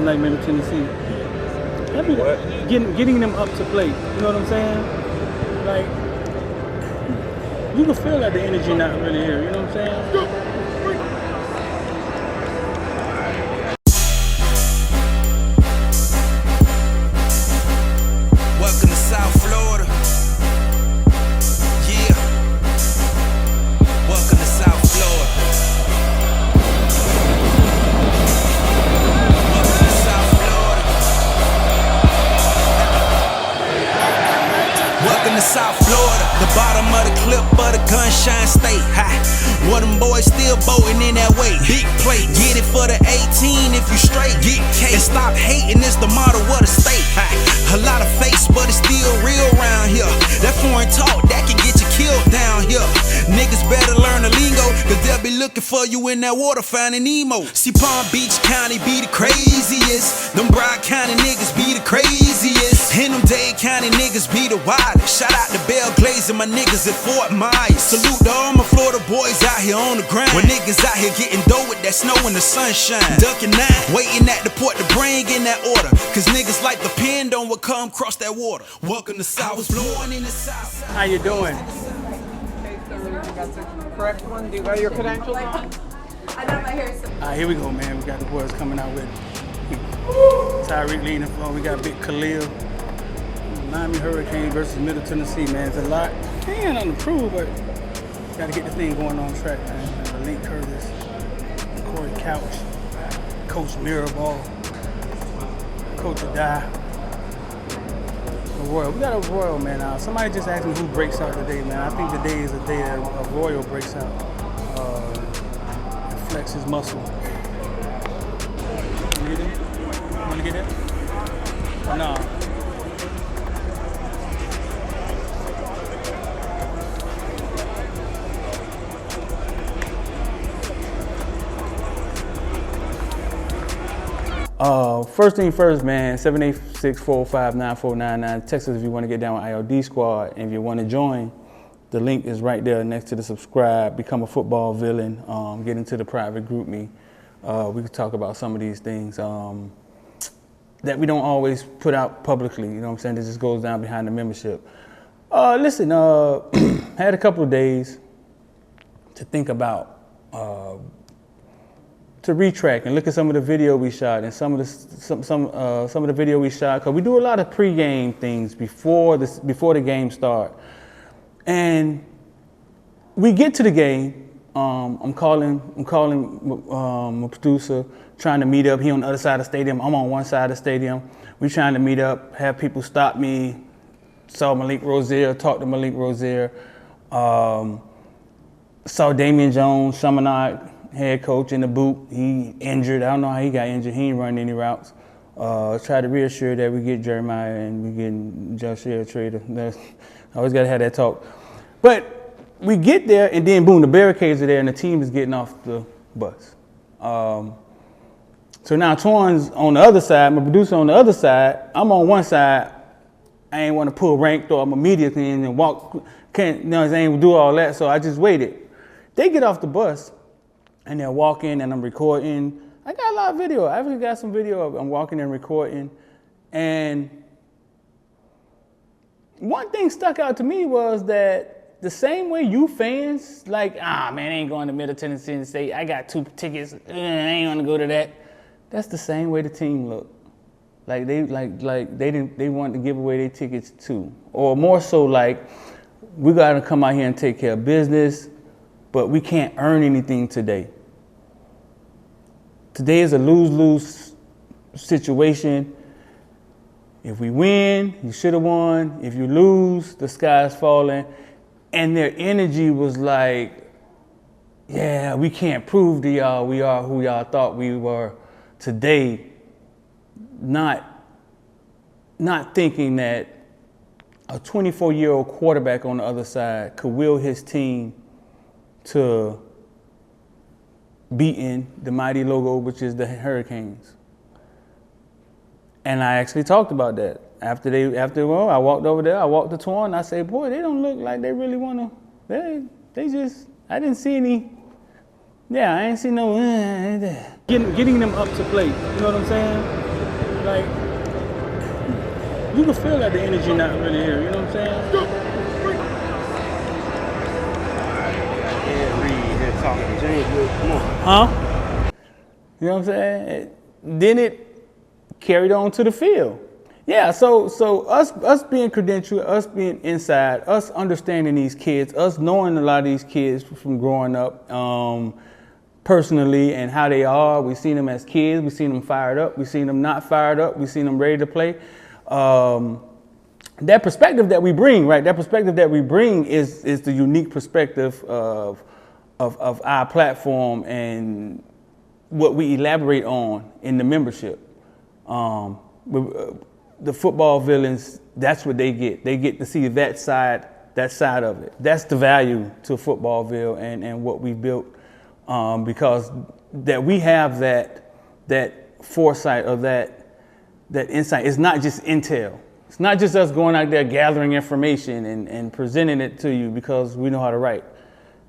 Like Middle Tennessee. Getting them up to play. You know what I'm saying? Like, you can feel that the energy not really here. You know what I'm saying? South Florida, the bottom of the clip of the gunshine state. High. What them boys still boating in that way. Big plate, get it for the 18 if you straight. Get cake and stop hating, it's the motto of the state. High. A lot of face, but it's still real around here. That foreign talk, that can get you killed down here. Niggas better learn the lingo, cause they'll be looking for you in that water finding Nemo. See, Palm Beach County be the craziest. Them Broward County niggas be the craziest. And them Dade County niggas be the wildest. Shout out to Bell Glaze and my niggas at Fort Myers. Salute to all my Florida boys out here on the grind. When niggas out here getting dough with that snow and the sunshine. Ducking 9, waiting at the port to bring in that order. Cause niggas like the pen on what come across that water. Welcome to South. I was born in the South. How you doing? Okay, so you got the correct one. Do you got your credentials on? I know my hair is so. Alright, here we go, man. We got the boys coming out with Tyreek leading the floor. We got Big Khalil. Miami Hurricane versus Middle Tennessee, man. It's a lot. Ain't nothing to prove, but gotta get the thing going on track, man. Link Curtis, Corey Couch, Coach Mirabal, Coach Adai. Royal. We got a Royal, man. Somebody just asked me who breaks out today, man. I think today is the day that a Royal breaks out. Flex his muscle. You get it? You wanna get that? Or nah? First thing first, man, 786-405-9499. Text us if you want to get down with IOD Squad. And if you want to join, the link is right there next to the subscribe, become a football villain, get into the private group me. We could talk about some of these things that we don't always put out publicly, you know what I'm saying? This just goes down behind the membership. Listen, had a couple of days to think about to retrack and look at some of the video we shot and some of the video we shot, because we do a lot of pre-game things before the game start. And we get to the game. I'm calling my producer, trying to meet up. He on the other side of the stadium. I'm on one side of the stadium. We trying to meet up, have people stop me. Saw Malik Rozier, talked to Malik Rozier. Saw Damian Jones, Chaminade head coach in the booth. He injured. I don't know how he got injured. He ain't running any routes. Try to reassure that we get Jeremiah and we get Joshua Trader. I always got to have that talk. But we get there, and then boom, the barricades are there, and the team is getting off the bus. So now Torn's on the other side, my producer on the other side. I'm on one side. I ain't want to pull rank, throw up my media thing and walk. Can't, you know, I ain't do all that, so I just waited. They get off the bus, and they're walking, and I'm recording. I got a lot of video. I actually got some video of I'm walking and recording. And one thing stuck out to me was that the same way you fans, like, man, I ain't going to Middle Tennessee and say, I got 2 tickets, I ain't gonna go to that. That's the same way the team looked. Like they wanted to give away their tickets too. Or more so like, we gotta come out here and take care of business, but we can't earn anything today. Today is a lose-lose situation. If we win, you should have won. If you lose, the sky's falling. And their energy was like, yeah, we can't prove to y'all we are who y'all thought we were today. Not thinking that a 24-year-old quarterback on the other side could will his team to beating the mighty logo, which is the Hurricanes. And I actually talked about that. After I walked over there, I walked the tour, and I said, boy, they don't look like they really want to, they just, I didn't see any, I ain't see no, getting them up to play, you know what I'm saying? like, you can feel that the energy not really here, you know what I'm saying? Yeah, Reed here talking to James Wood. Come on. Huh? You know what I'm saying? Then it carried on to the field. Yeah, so us being credentialed, us being inside, us understanding these kids, us knowing a lot of these kids from growing up personally and how they are. We've seen them as kids. We've seen them fired up. We've seen them not fired up. We've seen them ready to play. That perspective that we bring, right? That perspective that we bring is the unique perspective of our platform and what we elaborate on in the membership. The football villains, that's what they get. They get to see that side of it. That's the value to Footballville and what we built, because that we have that foresight or that insight. It's not just intel. It's not just us going out there gathering information and presenting it to you because we know how to write.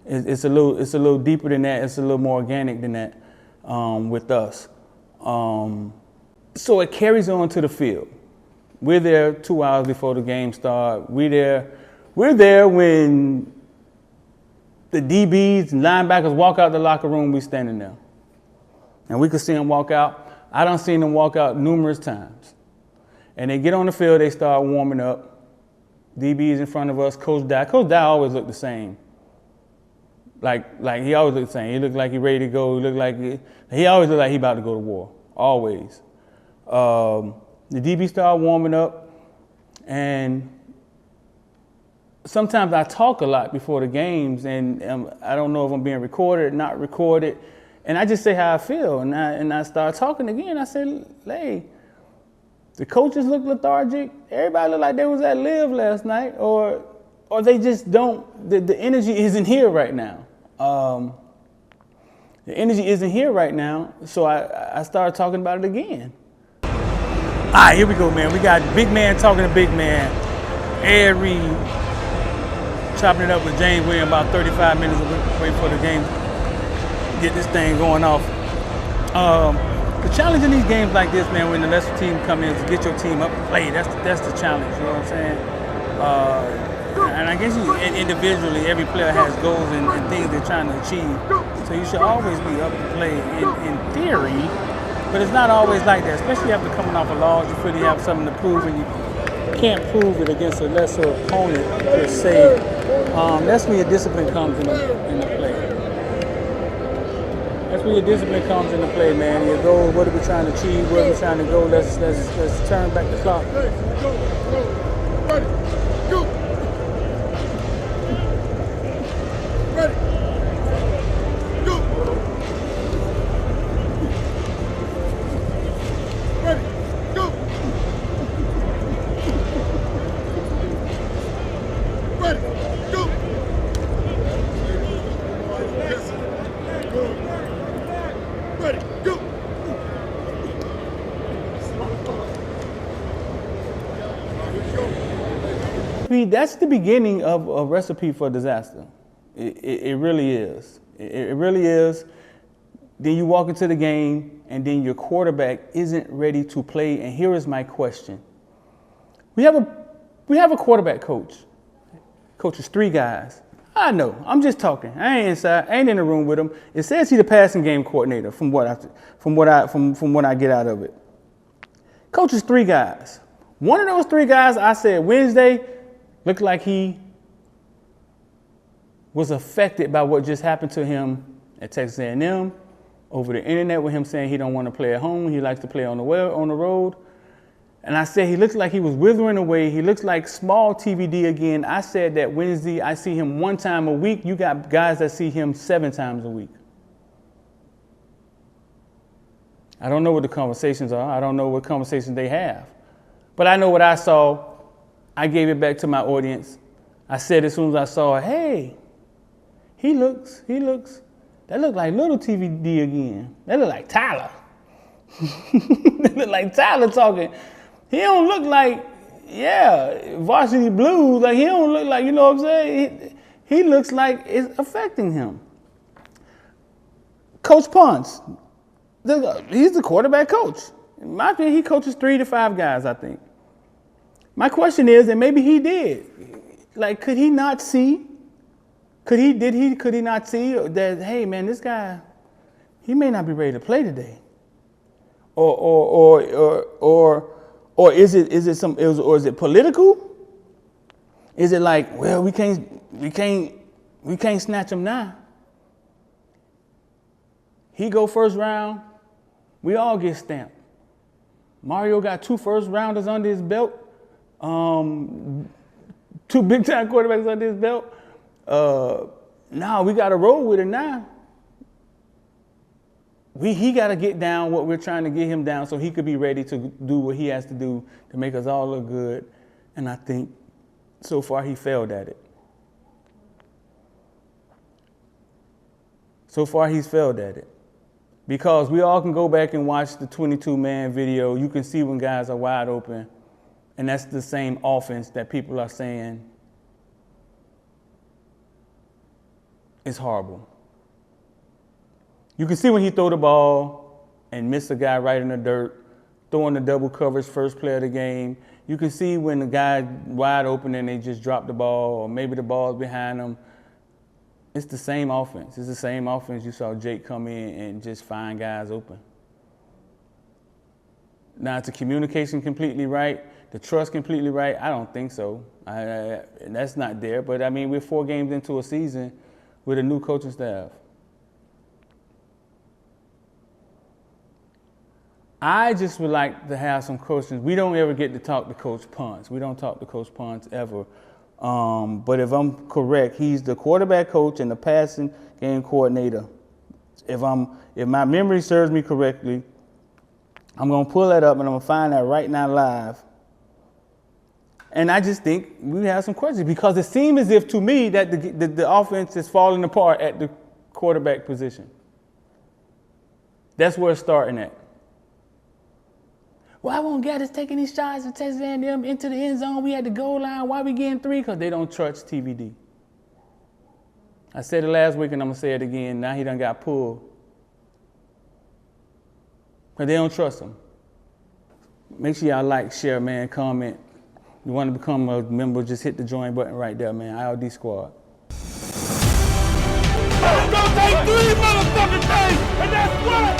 It's a little deeper than that. It's a little more organic than that with us. So it carries on to the field. We're there 2 hours before the game starts. We're there when the DBs and linebackers walk out the locker room. We standing there, and we could see them walk out. I done seen them walk out numerous times, and they get on the field. They start warming up. DBs in front of us. Coach Dye always looked the same. Like he always looked the same. He looked like he ready to go. He always looked like he about to go to war. Always. The DB started warming up, and sometimes I talk a lot before the games, and I don't know if I'm being recorded or not recorded, and I just say how I feel, and I start talking again. I said, hey, the coaches look lethargic. Everybody look like they was at Live last night, or they just don't. The energy isn't here right now. The energy isn't here right now, so I started talking about it again. All right, here we go, man. We got big man talking to big man. Ed Reed chopping it up with James Williams about 35 minutes away for the game. Get this thing going off. The challenge in these games like this, man, when the lesser team come in, is to get your team up and play. That's the challenge, you know what I'm saying? And I guess individually, every player has goals and things they're trying to achieve. So you should always be up to play in theory. But it's not always like that, especially after coming off a loss. You feel you have something to prove, and you can't prove it against a lesser opponent per se. That's where your discipline comes into play. That's where your discipline comes into play, man. Your goal, what are we trying to achieve? Where are we trying to go? Let's turn back the clock. Ready, go. Ready. That's the beginning of a recipe for disaster. It really is. It really is. Then you walk into the game, and then your quarterback isn't ready to play. And here is my question: We have a quarterback coach. Coaches 3 guys. I know. I'm just talking. I ain't inside. I ain't in the room with him. It says he's the passing game coordinator. From what I get out of it. Coaches 3 guys. One of those 3 guys, I said Wednesday, looked like he was affected by what just happened to him at Texas A&M, over the internet with him saying he don't want to play at home. He likes to play on the road. And I said he looks like he was withering away. He looks like small TVD again. I said that Wednesday I see him 1 time a week. You got guys that see him 7 times a week. I don't know what the conversations are. I don't know what conversations they have. But I know what I saw. I gave it back to my audience. I said as soon as I saw it, hey, he looks, that look like little TVD again. That look like Tyler. That look like Tyler talking. He don't look like, Varsity Blues. Like he don't look like, you know what I'm saying? He looks like it's affecting him. Coach Ponce, he's the quarterback coach. In my opinion, he coaches 3 to 5 guys, I think. My question is, and maybe he did, like, could he not see? Could he not see that, hey man, this guy, he may not be ready to play today? Or is it political? Is it like, well, we can't snatch him now. He go first round, we all get stamped. Mario got 2 first rounders under his belt, 2 big time quarterbacks under his belt. Now we got to roll with it now. He got to get down what we're trying to get him down so he could be ready to do what he has to do to make us all look good. And I think so far he failed at it. So far he's failed at it. Because we all can go back and watch the 22-man video. You can see when guys are wide open. And that's the same offense that people are saying is horrible. You can see when he throw the ball and miss a guy right in the dirt, throwing the double coverage first play of the game. You can see when the guy wide open and they just drop the ball, or maybe the ball's behind them. It's the same offense. It's the same offense you saw Jake come in and just find guys open. Now, is the communication completely right? The trust completely right? I don't think so. That's not there. But, I mean, we're 4 games into a season with a new coaching staff. I just would like to have some coaches. We don't ever get to talk to Coach Ponce. We don't talk to Coach Ponce ever. But if I'm correct, he's the quarterback coach and the passing game coordinator. If my memory serves me correctly, I'm going to pull that up and I'm going to find that right now live. And I just think we have some questions because it seems as if to me that the offense is falling apart at the quarterback position. That's where it's starting at. Why won't Gaddis taking these shots and Texas A&M into the end zone? We had the goal line. Why we getting 3? Because they don't trust TVD. I said it last week and I'm going to say it again. Now he done got pulled. Because they don't trust him. Make sure y'all like, share, man, comment. You want to become a member, just hit the join button right there, man. IOD Squad. It's gonna take 3 motherfucking days, and that's why